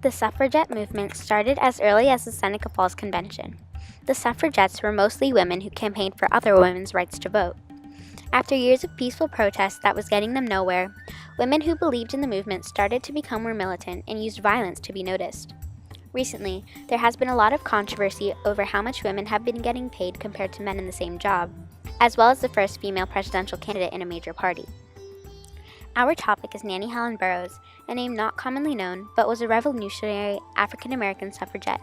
The suffragette movement started as early as the Seneca Falls Convention. The suffragettes were mostly women who campaigned for other women's rights to vote. After years of peaceful protest that was getting them nowhere, women who believed in the movement started to become more militant and used violence to be noticed. Recently, there has been a lot of controversy over how much women have been getting paid compared to men in the same job, as well as the first female presidential candidate in a major party. Our topic is Nannie Helen Burroughs, a name not commonly known, but was a revolutionary African-American suffragette.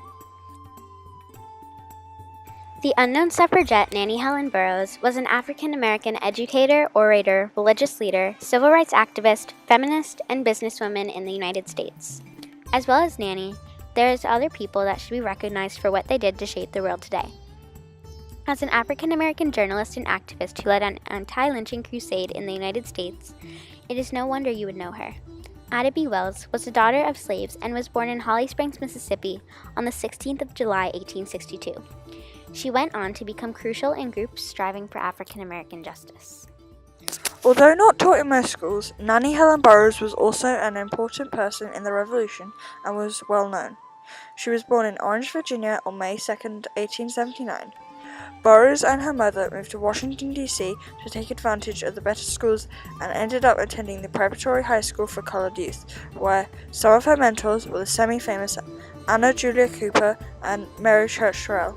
The unknown suffragette Nannie Helen Burroughs was an African-American educator, orator, religious leader, civil rights activist, feminist, and businesswoman in the United States. As well as Nannie, there is other people that should be recognized for what they did to shape the world today. As an African-American journalist and activist who led an anti-lynching crusade in the United States, it is no wonder you would know her. Ada B. Wells was the daughter of slaves and was born in Holly Springs, Mississippi on the 16th of July, 1862. She went on to become crucial in groups striving for African-American justice. Although not taught in most schools, Nannie Helen Burroughs was also an important person in the Revolution and was well known. She was born in Orange, Virginia on May 2, 1879. Burroughs and her mother moved to Washington, D.C. to take advantage of the better schools and ended up attending the preparatory high school for colored youth, where some of her mentors were the semi-famous Anna Julia Cooper and Mary Church Terrell.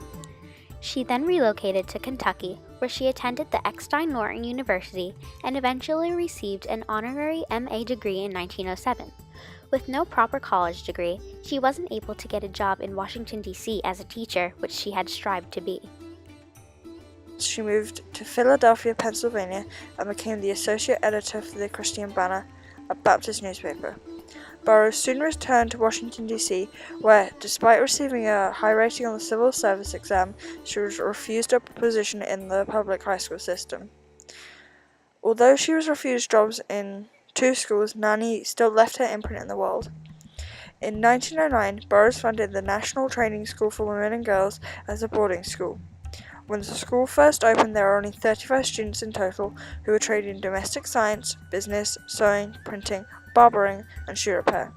She then relocated to Kentucky, where she attended the Eckstein-Norton University and eventually received an honorary MA degree in 1907. With no proper college degree, she wasn't able to get a job in Washington, D.C. as a teacher, which she had strived to be. She moved to Philadelphia, Pennsylvania, and became the associate editor for the Christian Banner, a Baptist newspaper. Burroughs soon returned to Washington, D.C., where, despite receiving a high rating on the civil service exam, she was refused a position in the public high school system. Although she was refused jobs in 2 schools, Nannie still left her imprint in the world. In 1909, Burroughs founded the National Training School for Women and Girls as a boarding school. When the school first opened, there were only 35 students in total who were trained in domestic science, business, sewing, printing, barbering, and shoe repair.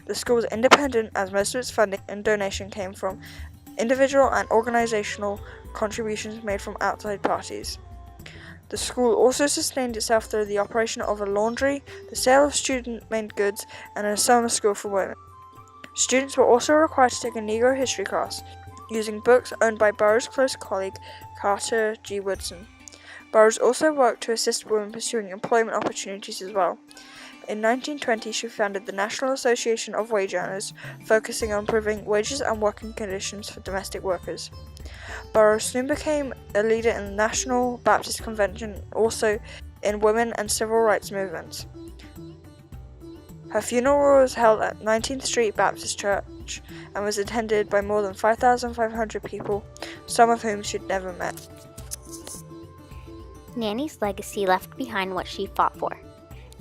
The school was independent, as most of its funding and donation came from individual and organizational contributions made from outside parties. The school also sustained itself through the operation of a laundry, the sale of student-made goods, and a summer school for women. Students were also required to take a Negro history class, using books owned by Burroughs' close colleague, Carter G. Woodson. Burroughs also worked to assist women pursuing employment opportunities as well. In 1920, she founded the National Association of Wage Earners, focusing on improving wages and working conditions for domestic workers. Burroughs soon became a leader in the National Baptist Convention, also in women and civil rights movements. Her funeral was held at 19th Street Baptist Church and was attended by more than 5,500 people, some of whom she'd never met. Nannie's legacy left behind what she fought for.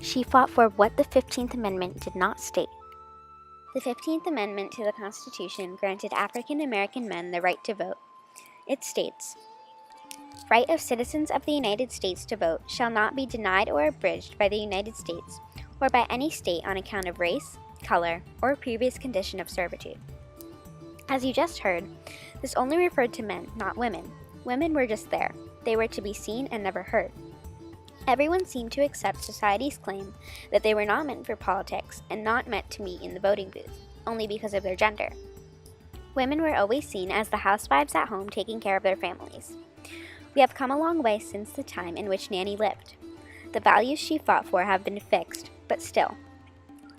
She fought for what the 15th Amendment did not state. The 15th Amendment to the Constitution granted African American men the right to vote. It states, "Right of citizens of the United States to vote shall not be denied or abridged by the United States or by any state on account of race, color, or previous condition of servitude." As you just heard, this only referred to men, not women. Women were just there. They were to be seen and never heard. Everyone seemed to accept society's claim that they were not meant for politics and not meant to meet in the voting booth, only because of their gender. Women were always seen as the housewives at home taking care of their families. We have come a long way since the time in which Nannie lived. The values she fought for have been fixed, but still,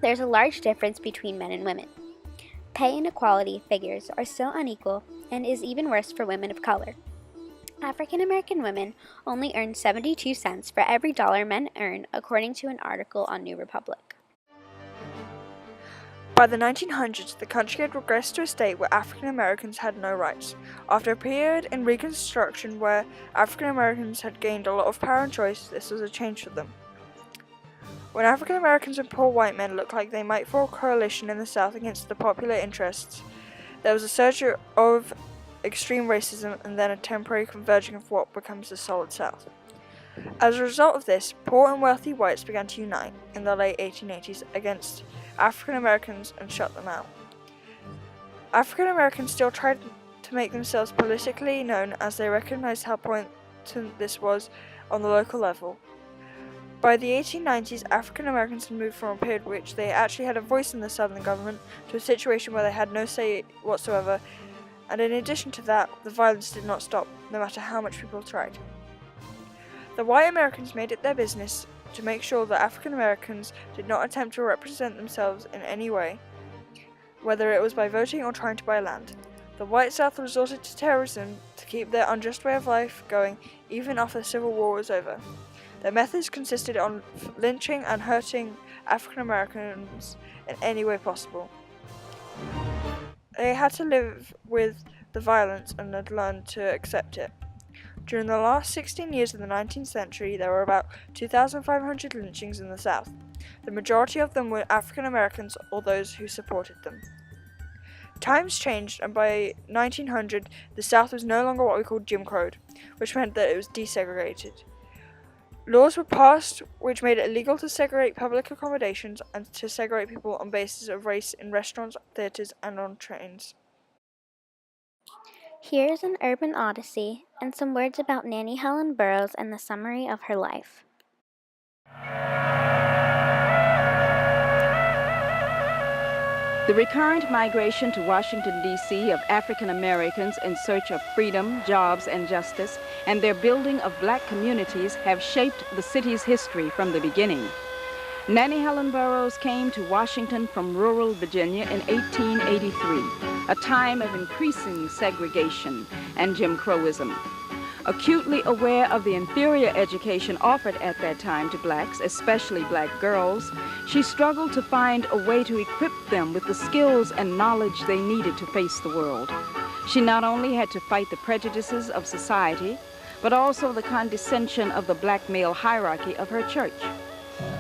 there's a large difference between men and women. Pay inequality figures are still unequal and is even worse for women of color. African American women only earn 72 cents for every dollar men earn, according to an article on New Republic. By the 1900s, the country had regressed to a state where African Americans had no rights. After a period in Reconstruction where African Americans had gained a lot of power and choice, this was a change for them. When African Americans and poor white men looked like they might form a coalition in the South against the popular interests, there was a surge of extreme racism and then a temporary converging of what becomes the solid South. As a result of this, poor and wealthy whites began to unite in the late 1880s against African Americans and shut them out. African Americans still tried to make themselves politically known as they recognized how important this was on the local level. By the 1890s, African Americans had moved from a period in which they actually had a voice in the Southern government to a situation where they had no say whatsoever, and in addition to that, the violence did not stop, no matter how much people tried. The white Americans made it their business to make sure that African Americans did not attempt to represent themselves in any way, whether it was by voting or trying to buy land. The white South resorted to terrorism to keep their unjust way of life going even after the Civil War was over. Their methods consisted on lynching and hurting African Americans in any way possible. They had to live with the violence and had learned to accept it. During the last 16 years of the 19th century, there were about 2,500 lynchings in the South. The majority of them were African Americans or those who supported them. Times changed, and by 1900, the South was no longer what we called Jim Crow, which meant that it was desegregated. Laws were passed which made it illegal to segregate public accommodations and to segregate people on basis of race in restaurants, theaters, and on trains. Here's an urban odyssey and some words about Nannie Helen Burroughs and the summary of her life. The recurrent migration to Washington, D.C. of African Americans in search of freedom, jobs, and justice, and their building of black communities have shaped the city's history from the beginning. Nannie Helen Burroughs came to Washington from rural Virginia in 1883, a time of increasing segregation and Jim Crowism. Acutely aware of the inferior education offered at that time to blacks, especially black girls, she struggled to find a way to equip them with the skills and knowledge they needed to face the world. She not only had to fight the prejudices of society, but also the condescension of the black male hierarchy of her church.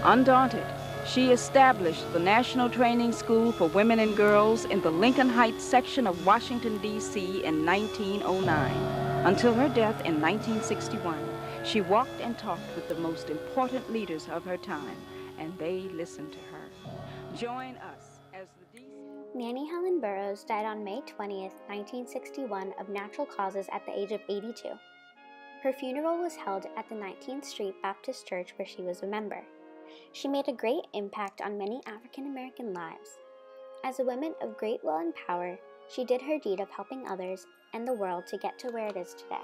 Undaunted, she established the National Training School for Women and Girls in the Lincoln Heights section of Washington, D.C. in 1909. Until her death in 1961, she walked and talked with the most important leaders of her time, and they listened to her. Join us as the Nannie Helen Burroughs died on May 20th, 1961 of natural causes at the age of 82. Her funeral was held at the 19th Street Baptist Church where she was a member. She made a great impact on many African American lives. As a woman of great will and power, she did her deed of helping others and the world to get to where it is today.